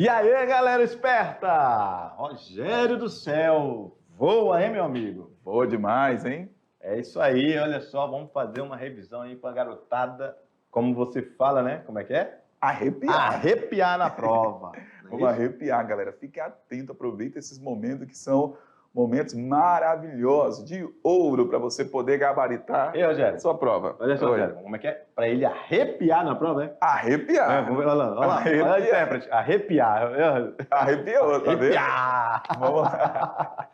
E aí, galera esperta! Rogério do céu, voa, hein, meu amigo? Boa demais, hein? É isso aí, olha só, vamos fazer uma revisão aí pra garotada, como você fala, né? Como é que é? Arrepiar. Arrepiar na prova. Vamos arrepiar, galera. Fique atento, aproveita esses momentos que são momentos maravilhosos, de ouro, para você poder gabaritar E Rogério? sua prova. Olha só, Rogério, como é que é? Pra ele arrepiar na prova, é? Arrepiar. Olha lá, Arrepiar. olha o intérprete, arrepiar. Arrepiou, tá vendo? Arrepiar! Vamos lá.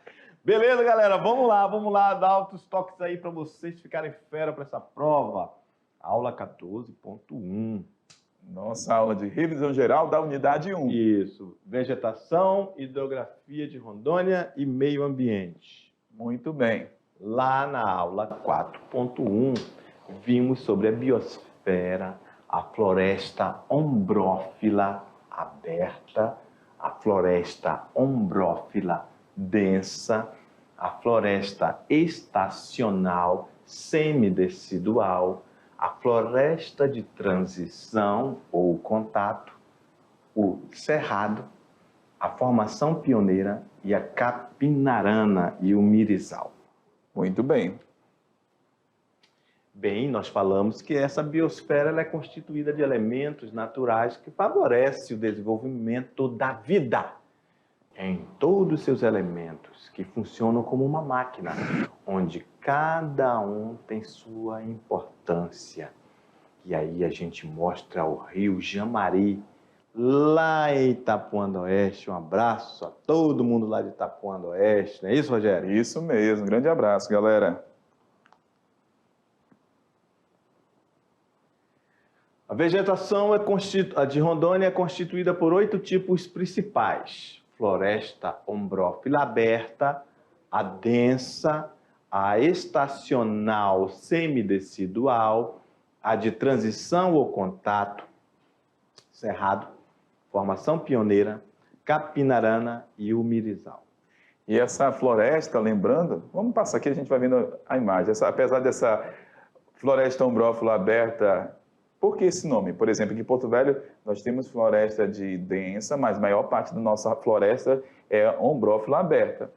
Beleza, galera, vamos lá, dar altos toques aí para vocês ficarem fera para essa prova. Aula 14.1. Nossa aula de revisão geral da unidade 1. Isso, vegetação, hidrografia de Rondônia e meio ambiente. Muito bem. Lá na aula 4.1, vimos sobre a biosfera, a floresta ombrófila aberta, a floresta ombrófila densa, a floresta estacional semidecidual, a floresta de transição ou contato, o cerrado, a formação pioneira e a capinarana e o mirizal. Muito bem. Bem, nós falamos que essa biosfera ela é constituída de elementos naturais que favorecem o desenvolvimento da vida em todos os seus elementos, que funcionam como uma máquina, onde cada um tem sua importância. E aí a gente mostra o rio Jamari, lá em Itapuã do Oeste. Um abraço a todo mundo lá de Itapuã do Oeste, não é isso, Rogério? Isso mesmo. Grande abraço, galera. A vegetação a de Rondônia é constituída por 8 tipos principais: floresta ombrófila aberta, a densa, a estacional semidecidual, a de transição ou contato, cerrado, formação pioneira, capinarana e o mirizal. E essa floresta, lembrando, vamos passar aqui, a gente vai vendo a imagem. Apesar dessa floresta ombrófila aberta, por que esse nome? Por exemplo, aqui em Porto Velho, nós temos floresta de densa, mas a maior parte da nossa floresta é ombrófila aberta.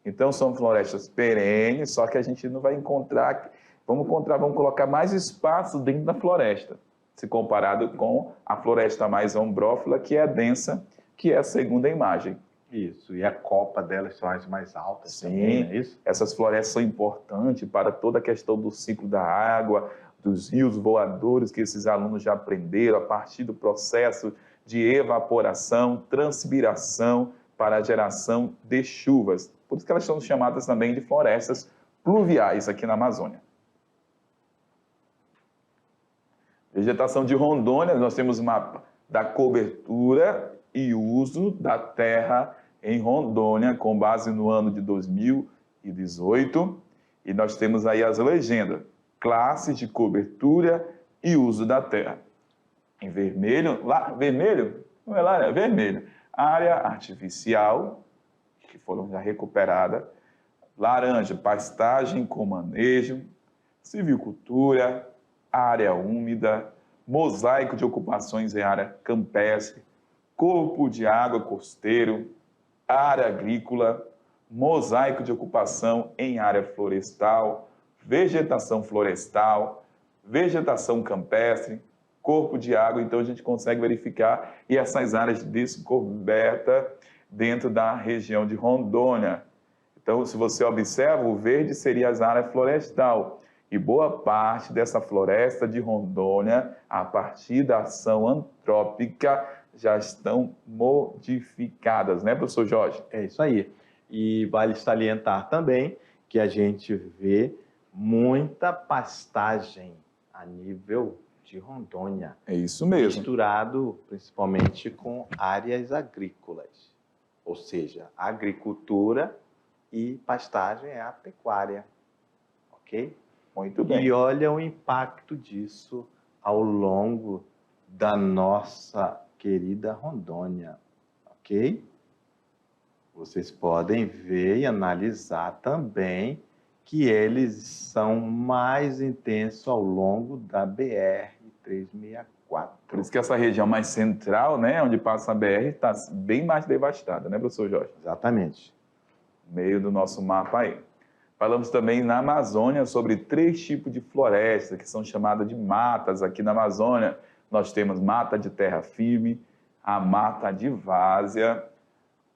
Então, são florestas perenes, só que a gente não vai encontrar, vamos colocar mais espaço dentro da floresta, se comparado com a floresta mais ombrófila, que é densa, que é a segunda imagem. Isso, e a copa delas são as mais altas. Sim, também, não é isso? Essas florestas são importantes para toda a questão do ciclo da água, dos rios voadores que esses alunos já aprenderam a partir do processo de evaporação, transpiração para a geração de chuvas. Por isso que elas são chamadas também de florestas pluviais aqui na Amazônia. Vegetação de Rondônia, nós temos mapa da cobertura e uso da terra em Rondônia, com base no ano de 2018. E nós temos aí as legendas: classes de cobertura e uso da terra. Em vermelho, lá, vermelho? Não é lá, é vermelho. Área artificial, que foram já recuperadas. Laranja, pastagem com manejo. Silvicultura, área úmida. Mosaico de ocupações em área campestre. Corpo de água costeiro. Área agrícola. Mosaico de ocupação em área florestal. Vegetação florestal, vegetação campestre, corpo de água. Então a gente consegue verificar e essas áreas descobertas dentro da região de Rondônia. Então, se você observa, o verde seria as áreas florestal. E boa parte dessa floresta de Rondônia, a partir da ação antrópica, já estão modificadas, né, professor Jorge? É isso aí. E vale salientar também que a gente vê muita pastagem a nível de Rondônia. É isso mesmo. Misturado principalmente com áreas agrícolas. Ou seja, agricultura e pastagem é a pecuária. Ok? Muito bem. E olha o impacto disso ao longo da nossa querida Rondônia. Ok? Vocês podem ver e analisar também que eles são mais intensos ao longo da BR-364. Por isso que essa região mais central, né, onde passa a BR, está bem mais devastada, né, professor Jorge? Exatamente. Meio do nosso mapa aí. Falamos também na Amazônia sobre 3 tipos de floresta, que são chamadas de matas. Aqui na Amazônia, nós temos mata de terra firme, a mata de várzea,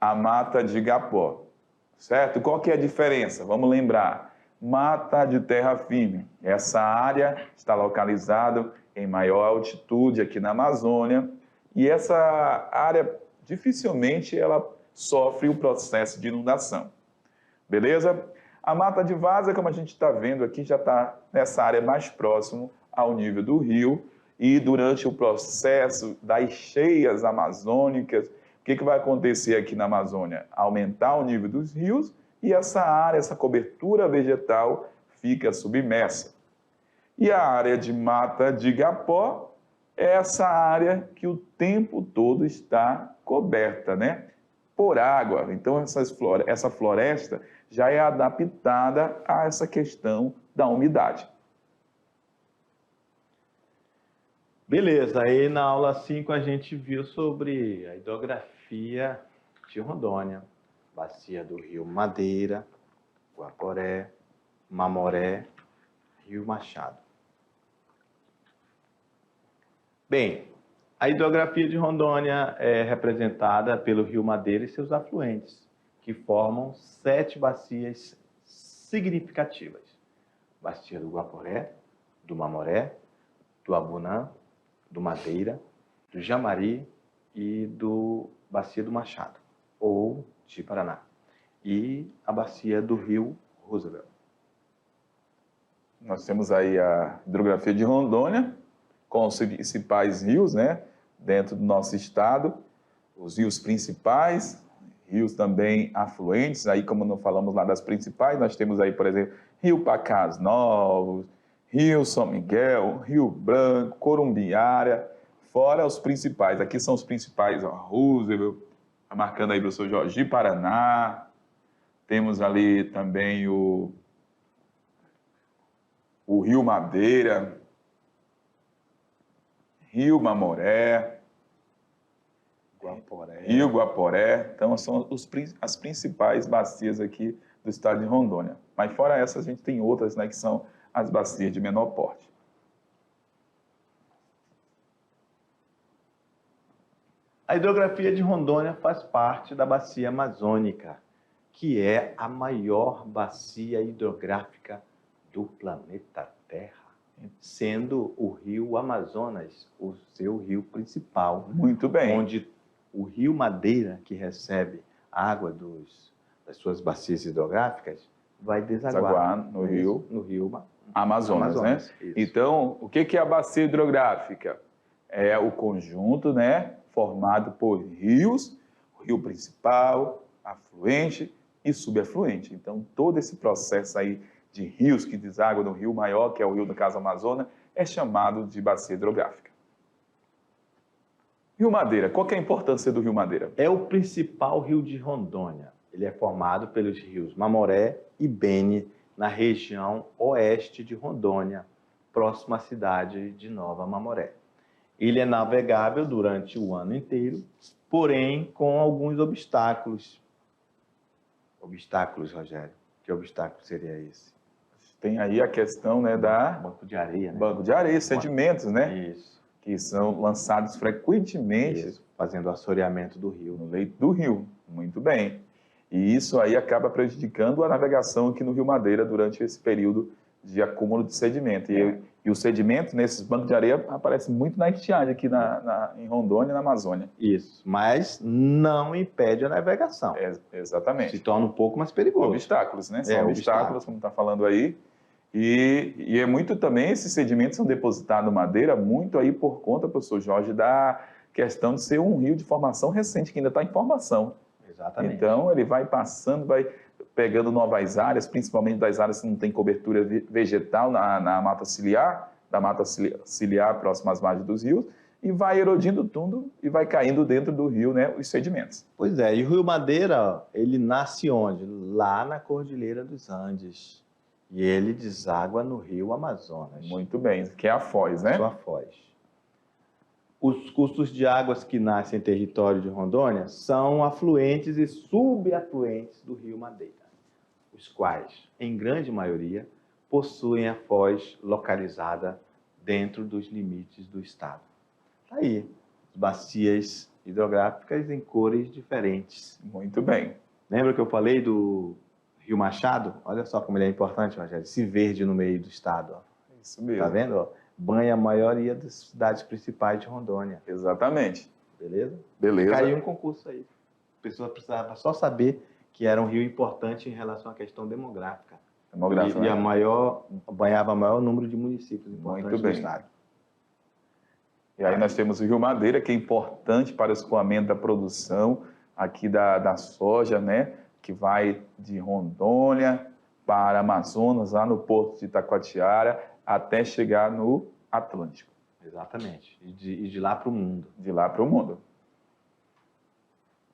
a mata de igapó. Certo? Qual que é a diferença? Vamos lembrar. Mata de terra firme. Essa área está localizada em maior altitude aqui na Amazônia e essa área dificilmente ela sofre o processo de inundação. Beleza? A mata de várzea, como a gente está vendo aqui, já está nessa área mais próximo ao nível do rio e durante o processo das cheias amazônicas, o que vai acontecer aqui na Amazônia? Aumentar o nível dos rios e essa área, essa cobertura vegetal fica submersa. E a área de mata de igapó é essa área que o tempo todo está coberta, né, por água. Então, essa floresta já é adaptada a essa questão da umidade. Beleza, aí na aula 5 a gente viu sobre a hidrografia de Rondônia, bacia do Rio Madeira, Guaporé, Mamoré, Rio Machado. Bem, a hidrografia de Rondônia é representada pelo Rio Madeira e seus afluentes, que formam 7 bacias significativas. Bacia do Guaporé, do Mamoré, do Abunã, do Madeira, do Jamari e do Bacia do Machado, ou de Paraná, e a Bacia do Rio Roosevelt. Nós temos aí a hidrografia de Rondônia, com os principais rios, né, dentro do nosso estado, os rios principais, rios também afluentes, aí como não falamos lá das principais, nós temos aí, por exemplo, Rio Pacás Novos, Rio São Miguel, Rio Branco, Corumbiara, fora os principais. Aqui são os principais, ó, Roosevelt, tá marcando aí, professor Jorge, de Paraná. Temos ali também o Rio Madeira, Rio Mamoré, Guaporé. Rio Guaporé. Então, são as principais bacias aqui do estado de Rondônia. Mas fora essas, a gente tem outras, né, que são as bacias de menor porte. A hidrografia de Rondônia faz parte da bacia amazônica, que é a maior bacia hidrográfica do planeta Terra, sendo o rio Amazonas o seu rio principal. Muito bem. Onde o rio Madeira, que recebe água das suas bacias hidrográficas, vai desaguar no rio Amazonas, né? Isso. Então, o que é a bacia hidrográfica? É o conjunto, né, formado por rios, o rio principal, afluente e subafluente. Então, todo esse processo aí de rios que desaguam no rio maior, que é o rio do caso Amazonas, é chamado de bacia hidrográfica. Rio Madeira, qual que é a importância do Rio Madeira? É o principal rio de Rondônia. Ele é formado pelos rios Mamoré e Beni, na região oeste de Rondônia, próximo à cidade de Nova Mamoré. Ele é navegável durante o ano inteiro, porém com alguns obstáculos. Obstáculos, Rogério? Que obstáculo seria esse? Tem aí a questão, né, da... Banco de areia, né? Banco de areia, sedimentos, né? Isso. Que são lançados frequentemente. Isso, fazendo o assoreamento do rio. No leito do rio. Muito bem. E isso aí acaba prejudicando a navegação aqui no Rio Madeira durante esse período de acúmulo de sedimento. E o sedimento nesses bancos de areia aparece muito na estiagem aqui em Rondônia e na Amazônia. Isso, mas não impede a navegação. Exatamente. Se torna um pouco mais perigoso. Obstáculos, né? São obstáculos, como está falando aí. E é muito também, esses sedimentos são depositados no Madeira, muito aí por conta, professor Jorge, da questão de ser um rio de formação recente, que ainda está em formação. Exatamente. Então, ele vai passando, vai pegando novas áreas, principalmente das áreas que não tem cobertura vegetal na mata ciliar, da mata ciliar próxima às margens dos rios, e vai erodindo tudo e vai caindo dentro do rio, né, os sedimentos. Pois é, e o Rio Madeira, ele nasce onde? Lá na Cordilheira dos Andes. E ele deságua no Rio Amazonas. Muito bem, que é a Foz, né? Sua Foz. Os cursos de águas que nascem em território de Rondônia são afluentes e subafluentes do Rio Madeira, os quais, em grande maioria, possuem a foz localizada dentro dos limites do estado. Aí, bacias hidrográficas em cores diferentes. Muito bem. Lembra que eu falei do Rio Machado? Olha só como ele é importante, Rogério. Esse verde no meio do estado. Ó. Isso mesmo. Tá vendo? Ó? Banha a maioria das cidades principais de Rondônia. Exatamente. Beleza? Beleza. Caiu um concurso aí. A pessoa precisava só saber que era um rio importante em relação à questão demográfica. Demográfica, E né? banhava o maior número de municípios importantes Muito do bem. estado. E aí nós temos o Rio Madeira, que é importante para o escoamento da produção aqui da soja, né? Que vai de Rondônia para Amazonas, lá no porto de Itacoatiara, até chegar no Atlântico. Exatamente. E de lá para o mundo. De lá para o mundo.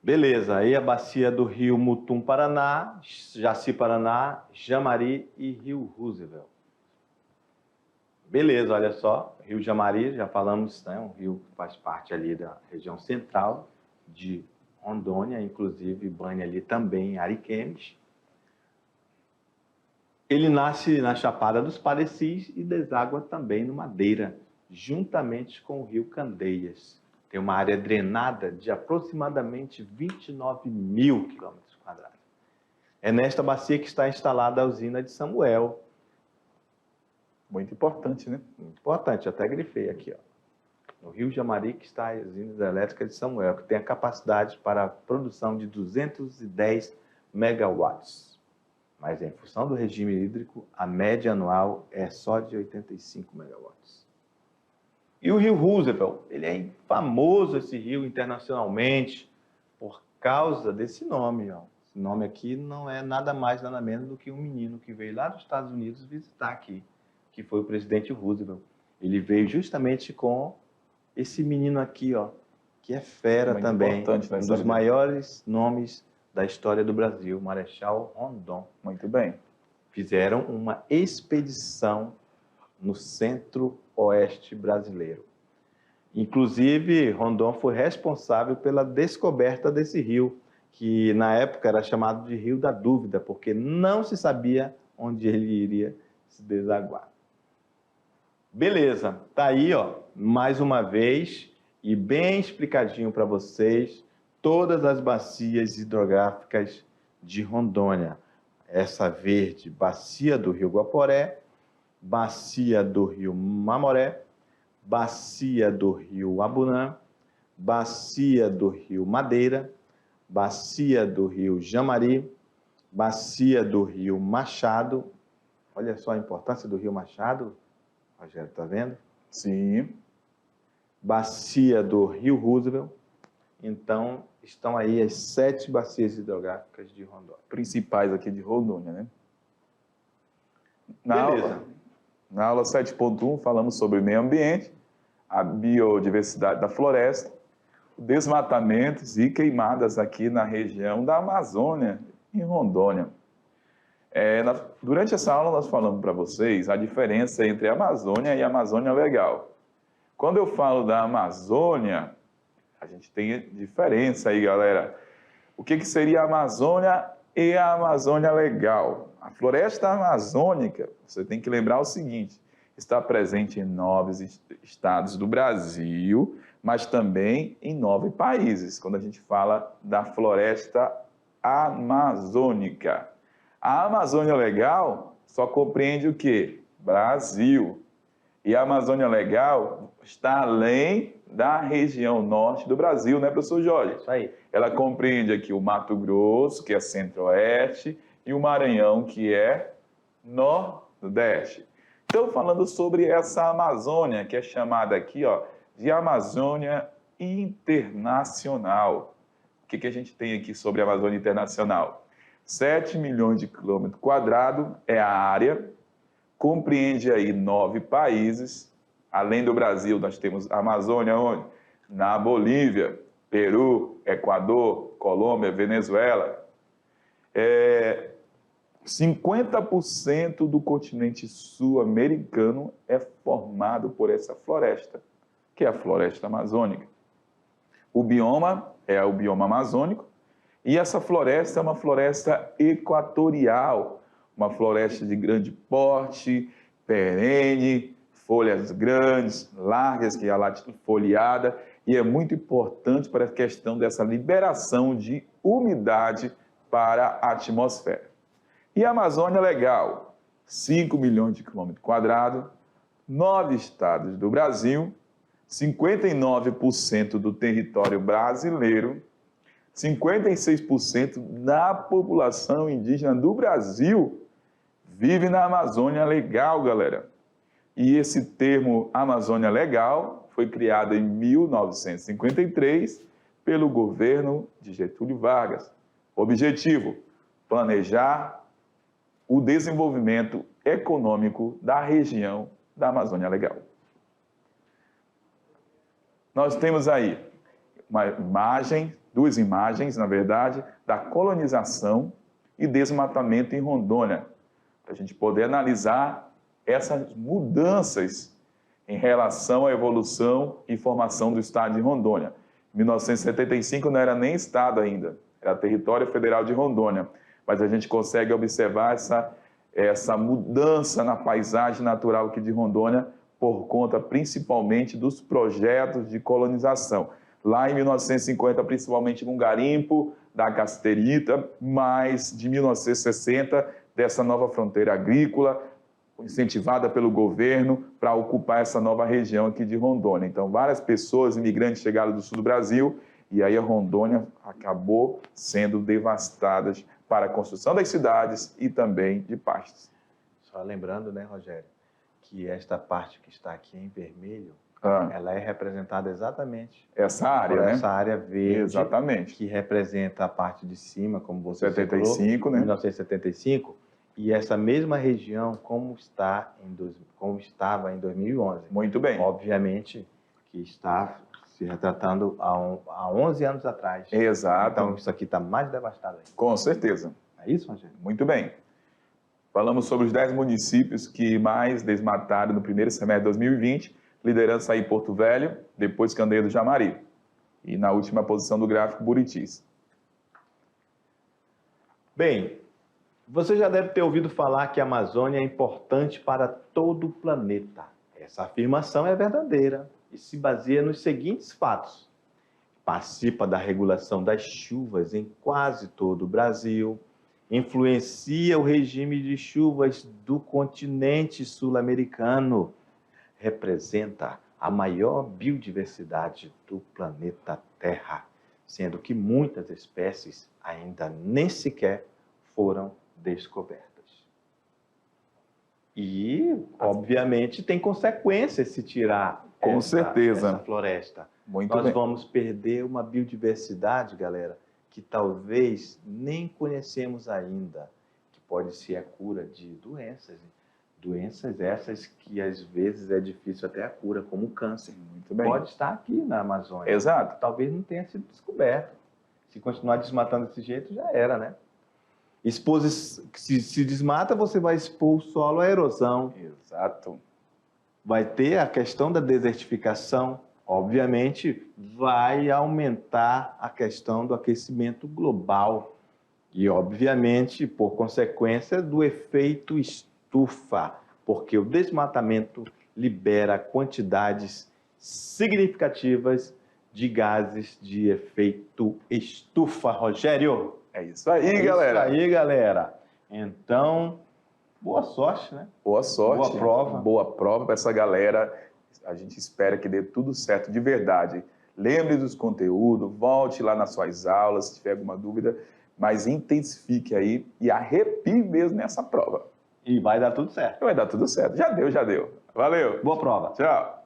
Beleza. Aí a bacia do Rio Mutum, Paraná, Jaci, Paraná, Jamari e Rio Roosevelt. Beleza, olha só. Rio Jamari, já falamos, né? Um rio que faz parte ali da região central de Rondônia, inclusive banha ali também Ariquemes. Ele nasce na Chapada dos Parecis e deságua também no Madeira, juntamente com o Rio Candeias. Tem uma área drenada de aproximadamente 29 mil quilômetros quadrados. É nesta bacia que está instalada a usina de Samuel. Muito importante, né? Muito importante, até grifei aqui, ó. No Rio Jamari que está a usina hidrelétrica de Samuel, que tem a capacidade para a produção de 210 megawatts. Mas em função do regime hídrico, a média anual é só de 85 megawatts. E o Rio Roosevelt, ele é famoso, esse rio, internacionalmente, por causa desse nome. Ó. Esse nome aqui não é nada mais, nada menos do que um menino que veio lá dos Estados Unidos visitar aqui, que foi o presidente Roosevelt. Ele veio justamente com esse menino aqui, ó, que é fera Muito também, importante, né, um dos Sérgio? maiores nomes da história do Brasil, Marechal Rondon. Muito bem. Fizeram uma expedição no centro-oeste brasileiro. Inclusive, Rondon foi responsável pela descoberta desse rio, que na época era chamado de Rio da Dúvida, porque não se sabia onde ele iria se desaguar. Beleza, tá aí, ó, mais uma vez, e bem explicadinho para vocês, todas as bacias hidrográficas de Rondônia. Essa verde, bacia do Rio Guaporé, bacia do Rio Mamoré, bacia do Rio Abunã, bacia do Rio Madeira, bacia do Rio Jamari, bacia do Rio Machado. Olha só a importância do Rio Machado, Rogério, tá vendo? Sim. Bacia do Rio Roosevelt. Então, estão aí as 7 bacias hidrográficas de Rondônia. Principais aqui de Rondônia, né? Beleza. Na aula 7.1 falamos sobre meio ambiente, a biodiversidade da floresta, desmatamentos e queimadas aqui na região da Amazônia, em Rondônia. Durante essa aula nós falamos para vocês a diferença entre a Amazônia e a Amazônia Legal. Quando eu falo da Amazônia, a gente tem diferença aí, galera. O que seria a Amazônia e a Amazônia Legal? A floresta amazônica, você tem que lembrar o seguinte, está presente em 9 estados do Brasil, mas também em 9 países, quando a gente fala da floresta amazônica. A Amazônia Legal só compreende o quê? Brasil. E a Amazônia Legal está além da região norte do Brasil, né, professor Jorge? Isso aí. Ela compreende aqui o Mato Grosso, que é centro-oeste, e o Maranhão, que é nordeste. Então, falando sobre essa Amazônia, que é chamada aqui, ó, de Amazônia Internacional. O que a gente tem aqui sobre a Amazônia Internacional? 7 milhões de quilômetros quadrados é a área, compreende aí 9 países. Além do Brasil, nós temos a Amazônia onde? Na Bolívia, Peru, Equador, Colômbia, Venezuela. 50% do continente sul-americano é formado por essa floresta. que é a floresta amazônica. O bioma é o bioma amazônico e essa floresta é uma floresta equatorial, uma floresta de grande porte, perene, folhas grandes, largas, que é a latifoliada, e é muito importante para a questão dessa liberação de umidade para a atmosfera. E a Amazônia Legal, 5 milhões de quilômetros quadrados, 9 estados do Brasil, 59% do território brasileiro, 56% da população indígena do Brasil vive na Amazônia Legal, galera. E esse termo Amazônia Legal foi criado em 1953 pelo governo de Getúlio Vargas. Objetivo: planejar o desenvolvimento econômico da região da Amazônia Legal. Nós temos aí duas imagens, na verdade, da colonização e desmatamento em Rondônia, para a gente poder analisar essas mudanças em relação à evolução e formação do estado de Rondônia. Em 1975 não era nem estado ainda, era território federal de Rondônia, mas a gente consegue observar essa mudança na paisagem natural aqui de Rondônia por conta principalmente dos projetos de colonização. Lá em 1950, principalmente com o garimpo da cassiterita, mas de 1960, dessa nova fronteira agrícola, incentivada pelo governo para ocupar essa nova região aqui de Rondônia. Então, várias pessoas, imigrantes, chegaram do sul do Brasil, e aí a Rondônia acabou sendo devastada para a construção das cidades e também de pastos. Só lembrando, né, Rogério, que esta parte que está aqui em vermelho, ela é representada exatamente essa área, né? Essa área verde, exatamente, que representa a parte de cima, como você 75, falou, né? 1975, e essa mesma região como estava em 2011. Muito bem. Obviamente que está se retratando há 11 anos atrás. Exato. Então isso aqui está mais devastado ainda. Com certeza. É isso, Rogério? Muito bem. Falamos sobre os 10 municípios que mais desmataram no primeiro semestre de 2020, liderança aí Porto Velho, depois Candeia do Jamari. E na última posição do gráfico, Buritis. Bem, você já deve ter ouvido falar que a Amazônia é importante para todo o planeta. Essa afirmação é verdadeira e se baseia nos seguintes fatos. Participa da regulação das chuvas em quase todo o Brasil, influencia o regime de chuvas do continente sul-americano, representa a maior biodiversidade do planeta Terra, sendo que muitas espécies ainda nem sequer foram descobertas. E, obviamente, tem consequências se tirar essa floresta. Nós vamos perder uma biodiversidade, galera, que talvez nem conhecemos ainda, que pode ser a cura de doenças. Doenças essas que às vezes é difícil até a cura, como o câncer. Muito bem. Pode estar aqui na Amazônia. Exato. Talvez não tenha sido descoberto. Se continuar desmatando desse jeito, já era, né? Se desmata, você vai expor o solo à erosão. Exato. Vai ter a questão da desertificação. Obviamente, vai aumentar a questão do aquecimento global. E, obviamente, por consequência do efeito estufa, porque o desmatamento libera quantidades significativas de gases de efeito estufa, Rogério. É isso aí, galera. É isso aí, galera. Então, boa sorte, né? Boa sorte. Boa prova. Boa prova para essa galera. A gente espera que dê tudo certo de verdade. Lembre dos conteúdos, volte lá nas suas aulas, se tiver alguma dúvida, mas intensifique aí e arrepie mesmo nessa prova. E vai dar tudo certo. Vai dar tudo certo. Já deu. Valeu. Boa prova. Tchau.